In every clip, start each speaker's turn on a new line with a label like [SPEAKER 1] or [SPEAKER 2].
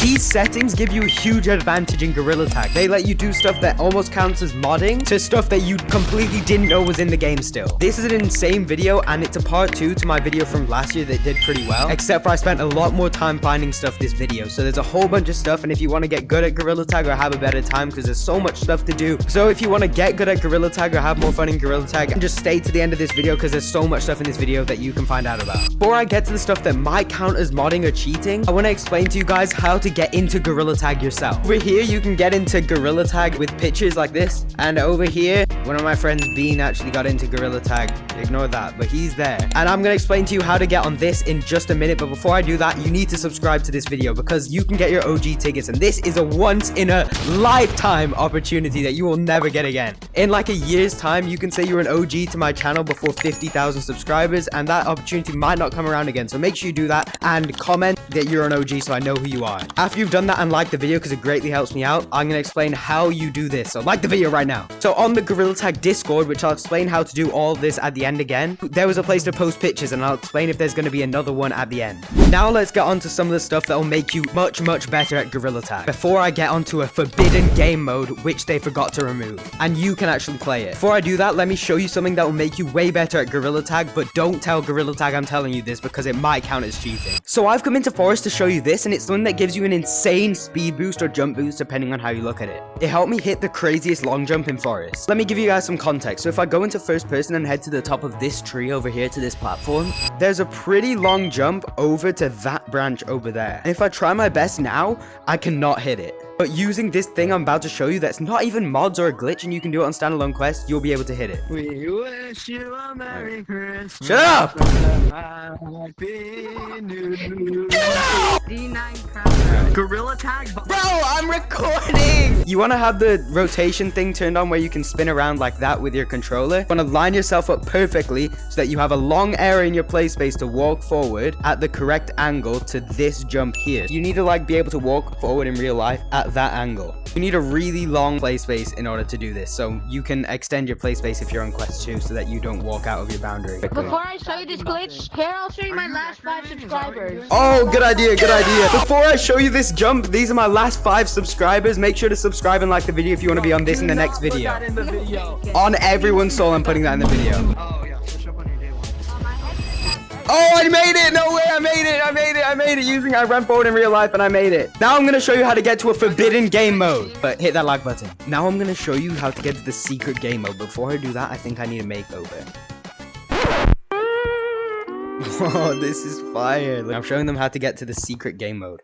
[SPEAKER 1] These settings give you a huge advantage in Gorilla Tag. They let you do stuff that almost counts as modding to stuff that you completely didn't know was in the game still. This is an insane video, and it's a part 2 to my video from last year that did pretty well, except for I spent a lot more time finding stuff this video. So there's a whole bunch of stuff, and if you want to get good at Gorilla Tag or have a better time, because there's so much stuff to do. So if you want to get good at Gorilla Tag or have more fun in Gorilla Tag, just stay to the end of this video because there's so much stuff in this video that you can find out about. Before I get to the stuff that might count as modding or cheating, I want to explain to you guys how to get into Gorilla Tag yourself. Over here, you can get into Gorilla Tag with pictures like this, and over here, one of my friends, Bean, actually got into Gorilla Tag. Ignore that, but he's there. And I'm going to explain to you how to get on this in just a minute, but before I do that, you need to subscribe to this video because you can get your OG tickets, and this is a once-in-a-lifetime opportunity that you will never get again. In like a year's time, you can say you're an OG to my channel before 50,000 subscribers, and that opportunity might not come around again, so make sure you do that and comment that you're an OG so I know who you are. After you've done that and like the video because it greatly helps me out, I'm going to explain how you do this, so like the video right now. So on the Gorilla Tag Discord, which I'll explain how to do all of this at the end again, there was a place to post pictures, and I'll explain if there's going to be another one at the end. Now let's get on to some of the stuff that will make you much better at Gorilla Tag, before I get onto a forbidden game mode which they forgot to remove, and you can actually play it. Before I do that, let me show you something that will make you way better at Gorilla Tag, but don't tell Gorilla Tag I'm telling you this because it might count as cheating. So I've come into Forest to show you this, and it's something that gives you an insane speed boost or jump boost depending on how you look at it. It helped me hit the craziest long jump in Forest. Let me give you guys some context. So if I go into first person and head to the top of this tree over here to this platform, there's a pretty long jump over to that branch over there. And if I try my best now, I cannot hit it. But using this thing I'm about to show you that's not even mods or a glitch and you can do it on standalone quests, you'll be able to hit it.
[SPEAKER 2] We wish you a Merry Christmas.
[SPEAKER 1] Shut up!
[SPEAKER 2] Happy New Year. D9 Crown. Gorilla Tag.
[SPEAKER 1] Bro, I'm recording! You want to have the rotation thing turned on where you can spin around like that with your controller. You want to line yourself up perfectly so that you have a long area in your play space to walk forward at the correct angle to this jump here. You need to like be able to walk forward in real life at that angle. You need a really long play space in order to do this, so you can extend your play space if you're on quest 2 so that you don't walk out of your boundary.
[SPEAKER 3] Before I show you this glitch, here I'll show you my last 5 subscribers.
[SPEAKER 1] Oh, good idea, good idea. Before I show you this jump, these are my last 5 subscribers. Make sure to subscribe and like the video if you want to be on this in the next video. On everyone's soul, I'm putting that in the video.
[SPEAKER 2] Oh yeah, push up on your day one.
[SPEAKER 1] Oh, I made it! No way, I made it using I ran forward in real life and I made it. Now I'm going to show you how to get to a forbidden game mode. But hit that like button. Now I'm going to show you how to get to the secret game mode. Before I do that, I think I need a makeover. Oh, this is fire. I'm showing them how to get to the secret game mode.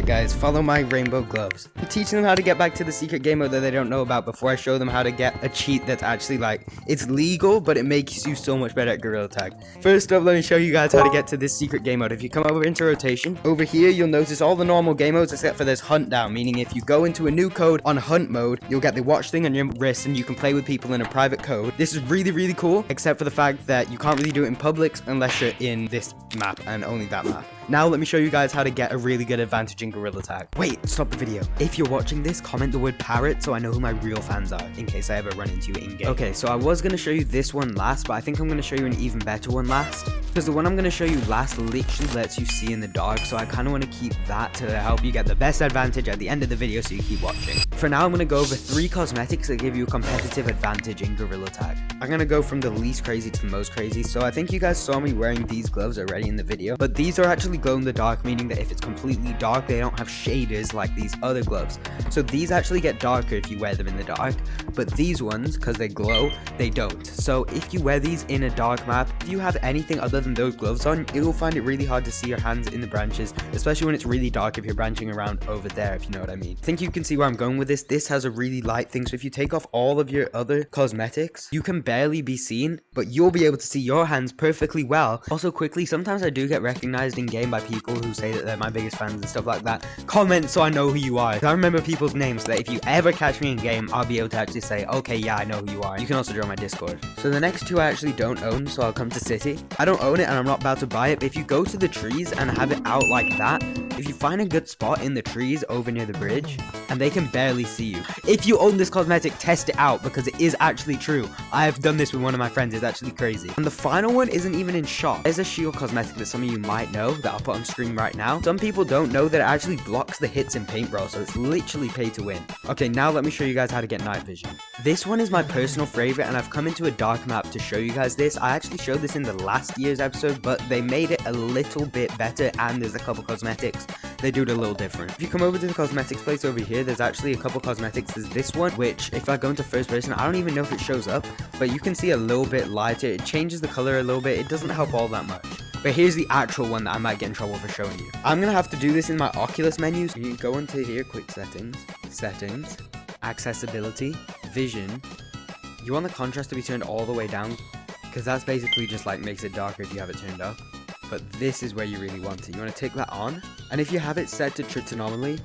[SPEAKER 1] Guys, follow my rainbow gloves. I'm teaching them how to get back to the secret game mode that they don't know about before I show them how to get a cheat that's actually like, it's legal, but it makes you so much better at Gorilla Tag. First up, let me show you guys how to get to this secret game mode. If you come over into rotation, over here, you'll notice all the normal game modes except for there's hunt down, meaning if you go into a new code on hunt mode, you'll get the watch thing on your wrist and you can play with people in a private code. This is really cool, except for the fact that you can't really do it in Publix unless you're in this map and only that map. Now let me show you guys how to get a really good advantage in Gorilla Tag. Wait, stop the video. If you're watching this, comment the word parrot so I know who my real fans are, in case I ever run into you in-game. Okay, so I was going to show you this one last, but I think I'm going to show you an even better one last. Because the one I'm going to show you last literally lets you see in the dark, so I kind of want to keep that to help you get the best advantage at the end of the video so you keep watching. For now, I'm going to go over 3 cosmetics that give you a competitive advantage in Gorilla Tag. I'm going to go from the least crazy to the most crazy, so I think you guys saw me wearing these gloves already in the video, but these are actually glow in the dark, meaning that if it's completely dark, they don't have shaders like these other gloves. So these actually get darker if you wear them in the dark, but these ones, because they glow, they don't. So if you wear these in a dark map, if you have anything other than those gloves on, it will find it really hard to see your hands in the branches, especially when it's really dark if you're branching around over there, if you know what I mean. I think you can see where I'm going with this. This has a really light thing, so if you take off all of your other cosmetics, you can barely be seen, but you'll be able to see your hands perfectly well. Also quickly, sometimes I do get recognized in game by people who say that they're my biggest fans and stuff like that. Comment so I know who you are. I remember people's names so that if you ever catch me in game, I'll be able to actually say, okay, yeah, I know who you are. You can also join my Discord. So the next 2 I actually don't own, so I'll come to City. I don't own it and I'm not about to buy it, but if you go to the trees and have it out like that, if you find a good spot in the trees over near the bridge, and they can barely see you. If you own this cosmetic, test it out because it is actually true. I have done this with one of my friends. It's actually crazy. And the final one isn't even in shop. There's a shield cosmetic that some of you might know that I'll put on screen right now. Some people don't know that it actually blocks the hits in paintball, so it's literally pay to win. Okay, now let me show you guys how to get night vision. This one is my personal favorite, and I've come into a dark map to show you guys this. I actually showed this in the last year's episode, but they made it a little bit better, and there's a couple cosmetics they do it a little different. If you come over to the cosmetics place over here, there's actually a couple cosmetics. There's this one, which if I go into first person, I don't even know if it shows up, but you can see a little bit lighter. It changes the color a little bit. It doesn't help all that much. But here's the actual one that I might get in trouble for showing you. I'm gonna have to do this in my Oculus menus. You go into here, quick settings, accessibility, vision. You want the contrast to be turned all the way down, because that's basically just like makes it darker if you have it turned up. But this is where you really want it. You want to take that on, and if you have it set to Tritz anomaly,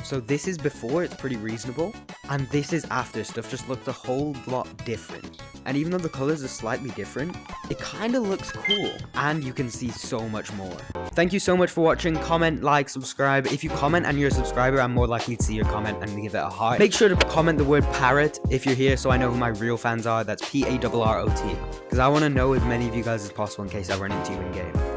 [SPEAKER 1] so this is before, it's pretty reasonable, and this is after. Stuff just looks a whole lot different. And even though the colors are slightly different, it kind of looks cool, and you can see so much more. Thank you so much for watching. Comment, like, subscribe. If you comment and you're a subscriber, I'm more likely to see your comment and give it a heart. Make sure to comment the word parrot if you're here, so I know who my real fans are. That's PARROT, because I want to know as many of you guys as possible in case I run into you in game.